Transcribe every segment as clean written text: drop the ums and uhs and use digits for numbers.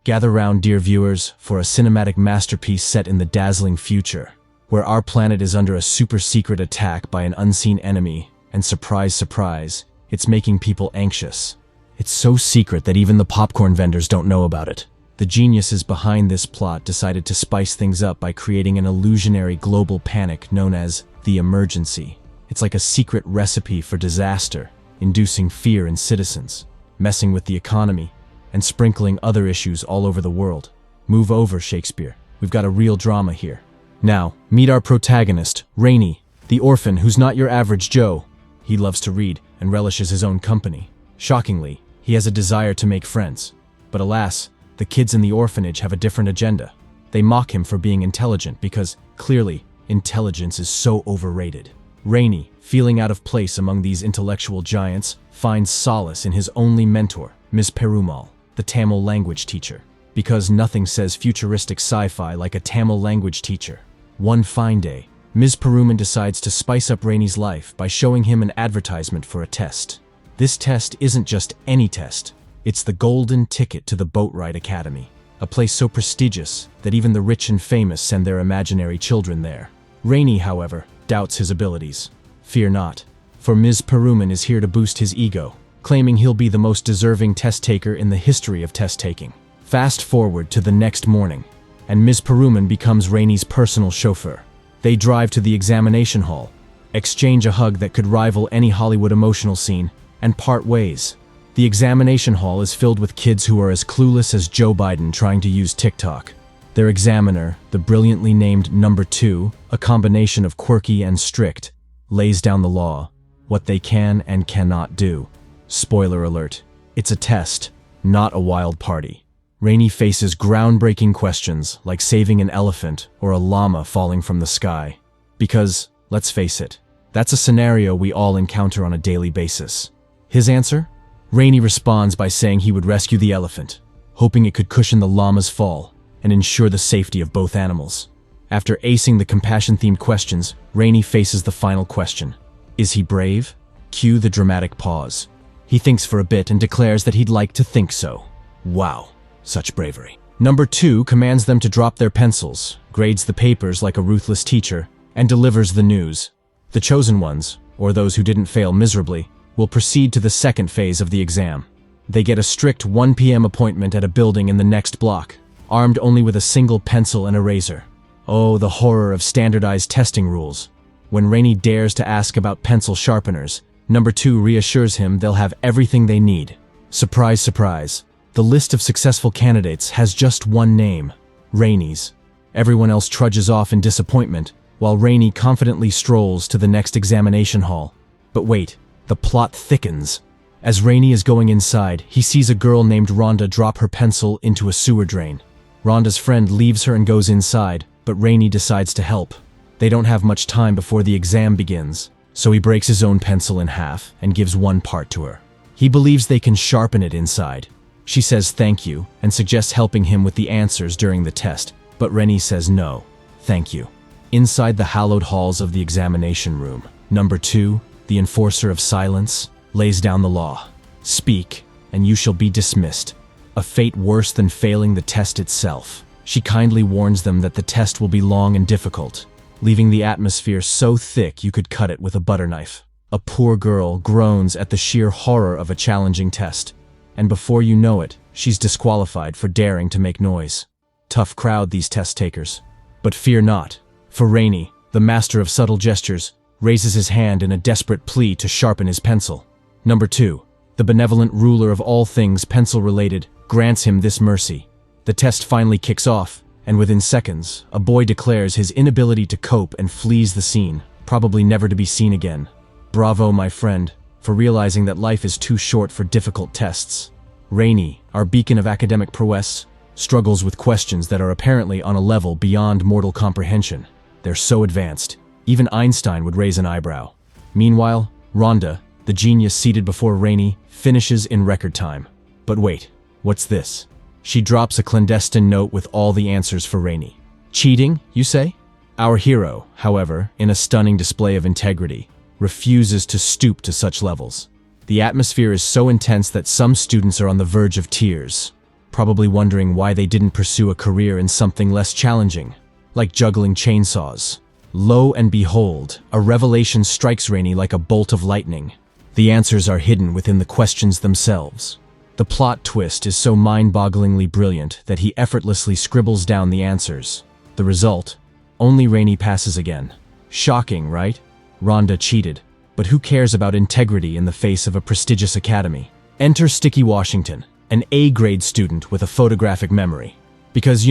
Gather round, dear viewers, for a cinematic masterpiece set in the dazzling future, where our planet is under a super-secret attack by an unseen enemy, and surprise, surprise, it's making people anxious. It's so secret that even the popcorn vendors don't know about it. The geniuses behind this plot decided to spice things up by creating an illusionary global panic known as the emergency. It's like a secret recipe for disaster, inducing fear in citizens, messing with the economy, and sprinkling other issues all over the world. Move over, Shakespeare. We've got a real drama here. Now, meet our protagonist, Rainy, the orphan who's not your average Joe. He loves to read and relishes his own company. Shockingly, he has a desire to make friends. But alas, the kids in the orphanage have a different agenda. They mock him for being intelligent because, clearly, intelligence is so overrated. Rainy, feeling out of place among these intellectual giants, finds solace in his only mentor, Ms. Perumal, the Tamil language teacher. Because nothing says futuristic sci-fi like a Tamil language teacher. One fine day, Ms. Perumal decides to spice up Rainy's life by showing him an advertisement for a test. This test isn't just any test. It's the golden ticket to the Boat Ride Academy, a place so prestigious that even the rich and famous send their imaginary children there. Rainy, however, doubts his abilities. Fear not, for Ms. Perumal is here to boost his ego, claiming he'll be the most deserving test taker in the history of test taking. Fast forward to the next morning, and Ms. Perumal becomes Rainy's personal chauffeur. They drive to the examination hall, exchange a hug that could rival any Hollywood emotional scene, and part ways. The examination hall is filled with kids who are as clueless as Joe Biden trying to use TikTok. Their examiner, the brilliantly named Number 2, a combination of quirky and strict, lays down the law, what they can and cannot do. Spoiler alert, it's a test, not a wild party. Rainy faces groundbreaking questions like saving an elephant or a llama falling from the sky. Because, let's face it, that's a scenario we all encounter on a daily basis. His answer? Rainy responds by saying he would rescue the elephant, hoping it could cushion the llama's fall and ensure the safety of both animals. After acing the compassion-themed questions, Rainy faces the final question. Is he brave? Cue the dramatic pause. He thinks for a bit and declares that he'd like to think so. Wow, such bravery. Number 2 commands them to drop their pencils, grades the papers like a ruthless teacher, and delivers the news. The chosen ones, or those who didn't fail miserably, will proceed to the second phase of the exam. They get a strict 1 p.m. appointment at a building in the next block, armed only with a single pencil and eraser. Oh, the horror of standardized testing rules. When Rainy dares to ask about pencil sharpeners, Number 2 reassures him they'll have everything they need. Surprise, surprise. The list of successful candidates has just one name, Rainy's. Everyone else trudges off in disappointment, while Rainy confidently strolls to the next examination hall. But wait, the plot thickens. As Rainy is going inside, he sees a girl named Rhonda drop her pencil into a sewer drain. Rhonda's friend leaves her and goes inside, but Rainy decides to help. They don't have much time before the exam begins, so he breaks his own pencil in half and gives one part to her. He believes they can sharpen it inside. She says thank you and suggests helping him with the answers during the test, but Rainy says no, thank you. Inside the hallowed halls of the examination room, Number 2, the enforcer of silence, lays down the law. Speak, and you shall be dismissed. A fate worse than failing the test itself. She kindly warns them that the test will be long and difficult, leaving the atmosphere so thick you could cut it with a butter knife. A poor girl groans at the sheer horror of a challenging test, and before you know it, she's disqualified for daring to make noise. Tough crowd, these test takers. But fear not, for Rainy, the master of subtle gestures, raises his hand in a desperate plea to sharpen his pencil. Number 2, the benevolent ruler of all things pencil-related, grants him this mercy. The test finally kicks off, and within seconds, a boy declares his inability to cope and flees the scene, probably never to be seen again. Bravo, my friend, for realizing that life is too short for difficult tests. Rainy, our beacon of academic prowess, struggles with questions that are apparently on a level beyond mortal comprehension. They're so advanced, even Einstein would raise an eyebrow. Meanwhile, Rhonda, the genius seated before Rainy, finishes in record time. But wait, what's this? She drops a clandestine note with all the answers for Rainy. Cheating, you say? Our hero, however, in a stunning display of integrity, refuses to stoop to such levels. The atmosphere is so intense that some students are on the verge of tears. probably wondering why they didn't pursue a career in something less challenging, like juggling chainsaws. Lo and behold, a revelation strikes Rainey like a bolt of lightning. The answers are hidden within the questions themselves. The plot twist is so mind-bogglingly brilliant that he effortlessly scribbles down the answers. The result? Only Rainey passes again. Shocking, right? Rhonda cheated. But who cares about integrity in the face of a prestigious academy? Enter Sticky Washington, an A-grade student with a photographic memory. Because,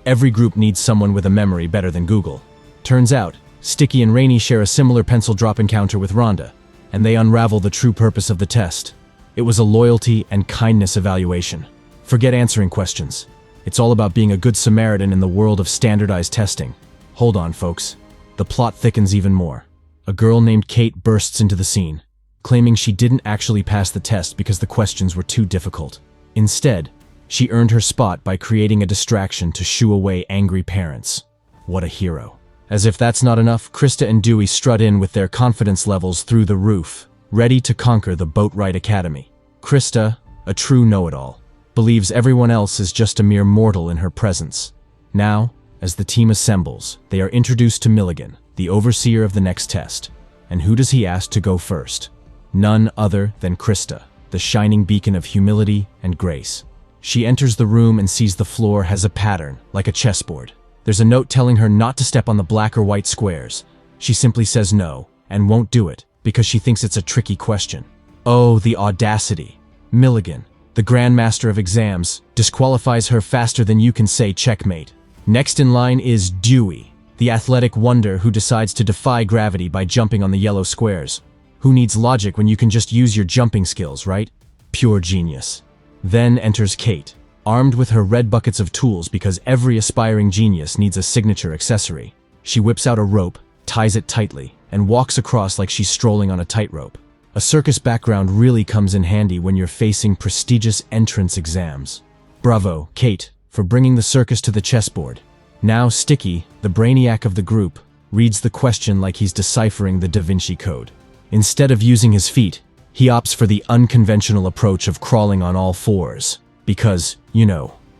every group needs someone with a memory better than Google. Turns out, Sticky and Rainey share a similar pencil drop encounter with Rhonda, and they unravel the true purpose of the test. It was a loyalty and kindness evaluation. Forget answering questions. It's all about being a good Samaritan in the world of standardized testing. Hold on, folks. The plot thickens even more. A girl named Kate bursts into the scene, claiming she didn't actually pass the test because the questions were too difficult. Instead, she earned her spot by creating a distraction to shoo away angry parents. What a hero. As if that's not enough, Krista and Dewey strut in with their confidence levels through the roof, ready to conquer the Boatwright Academy. Krista, a true know-it-all, believes everyone else is just a mere mortal in her presence. Now, as the team assembles, they are introduced to Milligan, the overseer of the next test. And who does he ask to go first? None other than Krista, the shining beacon of humility and grace. She enters the room and sees the floor has a pattern, like a chessboard. There's a note telling her not to step on the black or white squares. She simply says no, and won't do it, because she thinks it's a tricky question. Oh, the audacity. Milligan, the Grandmaster of Exams, disqualifies her faster than you can say checkmate. Next in line is Dewey, the athletic wonder who decides to defy gravity by jumping on the yellow squares. Who needs logic when you can just use your jumping skills, right? Pure genius. Then enters Kate, armed with her red buckets of tools because every aspiring genius needs a signature accessory. She whips out a rope, ties it tightly, and walks across like she's strolling on a tightrope. A circus background really comes in handy when you're facing prestigious entrance exams. Bravo, Kate, for bringing the circus to the chessboard. Now Sticky, the brainiac of the group, reads the question like he's deciphering the Da Vinci Code. Instead of using his feet, he opts for the unconventional approach of crawling on all fours. Because,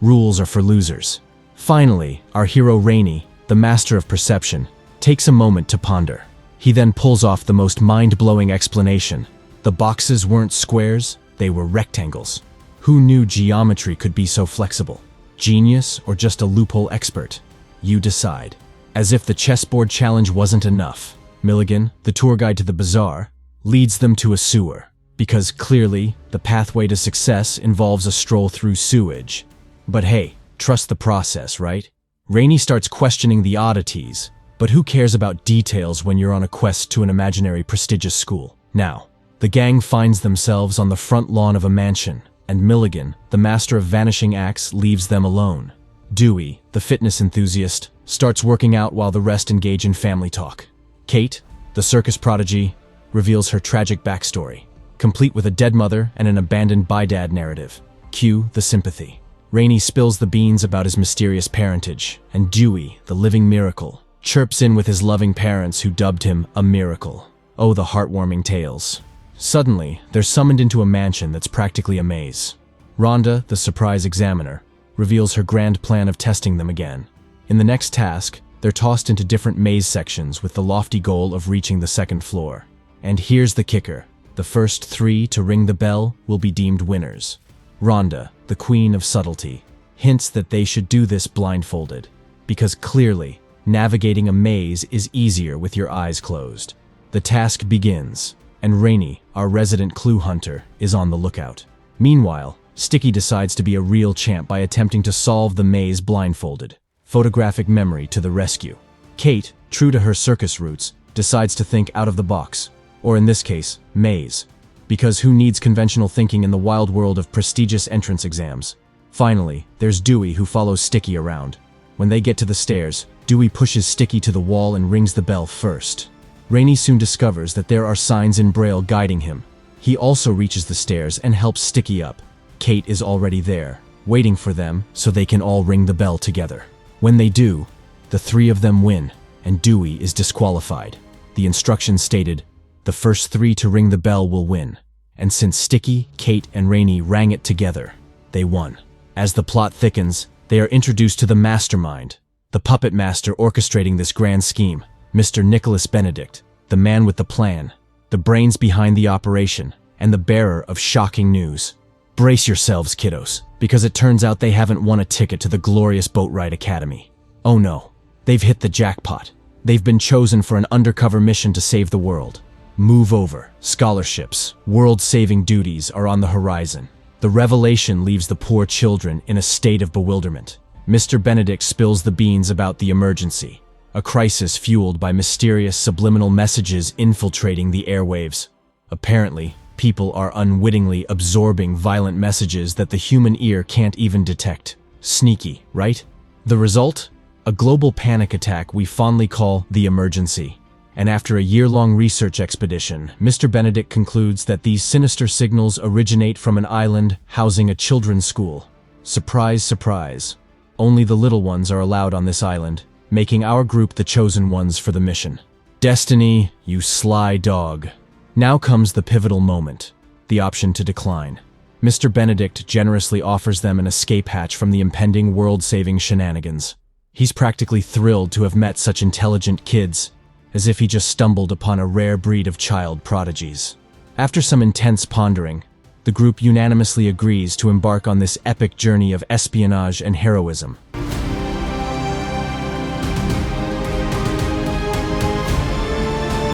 rules are for losers. Finally, our hero Rainey, the master of perception, takes a moment to ponder. He then pulls off the most mind-blowing explanation. The boxes weren't squares, they were rectangles. Who knew geometry could be so flexible? Genius or just a loophole expert? You decide. As if the chessboard challenge wasn't enough, Milligan, the tour guide to the bazaar, leads them to a sewer. Because clearly, the pathway to success involves a stroll through sewage. But hey, trust the process, right? Rainey starts questioning the oddities, but who cares about details when you're on a quest to an imaginary prestigious school? Now, the gang finds themselves on the front lawn of a mansion, and Milligan, the master of vanishing acts, leaves them alone. Dewey, the fitness enthusiast, starts working out while the rest engage in family talk. Kate, the circus prodigy, reveals her tragic backstory, complete with a dead mother and an abandoned by-dad narrative. Cue the sympathy. Rainey spills the beans about his mysterious parentage, and Dewey, the living miracle, chirps in with his loving parents who dubbed him a miracle. Oh, the heartwarming tales. Suddenly, they're summoned into a mansion that's practically a maze. Rhonda, the surprise examiner, reveals her grand plan of testing them again. In the next task, they're tossed into different maze sections with the lofty goal of reaching the second floor. And here's the kicker. The first 3 to ring the bell will be deemed winners. Rhonda, the queen of subtlety, hints that they should do this blindfolded, because clearly, navigating a maze is easier with your eyes closed. The task begins, and Rainey, our resident clue hunter, is on the lookout. Meanwhile, Sticky decides to be a real champ by attempting to solve the maze blindfolded. Photographic memory to the rescue. Kate, true to her circus roots, decides to think out of the box, or in this case, maze. Because who needs conventional thinking in the wild world of prestigious entrance exams? Finally, there's Dewey who follows Sticky around. When they get to the stairs, Dewey pushes Sticky to the wall and rings the bell first. Rainey soon discovers that there are signs in Braille guiding him. He also reaches the stairs and helps Sticky up. Kate is already there, waiting for them so they can all ring the bell together. When they do, the 3 of them win, and Dewey is disqualified. The instructions stated, the first 3 to ring the bell will win. And since Sticky, Kate, and Rainey rang it together, they won. As the plot thickens, they are introduced to the mastermind, the puppet master orchestrating this grand scheme, Mr. Nicholas Benedict, the man with the plan, the brains behind the operation, and the bearer of shocking news. Brace yourselves, kiddos, because it turns out they haven't won a ticket to the glorious Boat Ride Academy. Oh no, they've hit the jackpot. They've been chosen for an undercover mission to save the world. Move over, scholarships, world-saving duties are on the horizon. The revelation leaves the poor children in a state of bewilderment. Mr. Benedict spills the beans about the emergency, a crisis fueled by mysterious subliminal messages infiltrating the airwaves. Apparently, people are unwittingly absorbing violent messages that the human ear can't even detect. Sneaky, right? The result? A global panic attack we fondly call the emergency. And after a year-long research expedition, Mr. Benedict concludes that these sinister signals originate from an island housing a children's school. Surprise, surprise. Only the little ones are allowed on this island, making our group the chosen ones for the mission. Destiny, you sly dog. Now comes the pivotal moment, the option to decline. Mr. Benedict generously offers them an escape hatch from the impending world-saving shenanigans. He's practically thrilled to have met such intelligent kids, as if he just stumbled upon a rare breed of child prodigies. After some intense pondering, the group unanimously agrees to embark on this epic journey of espionage and heroism.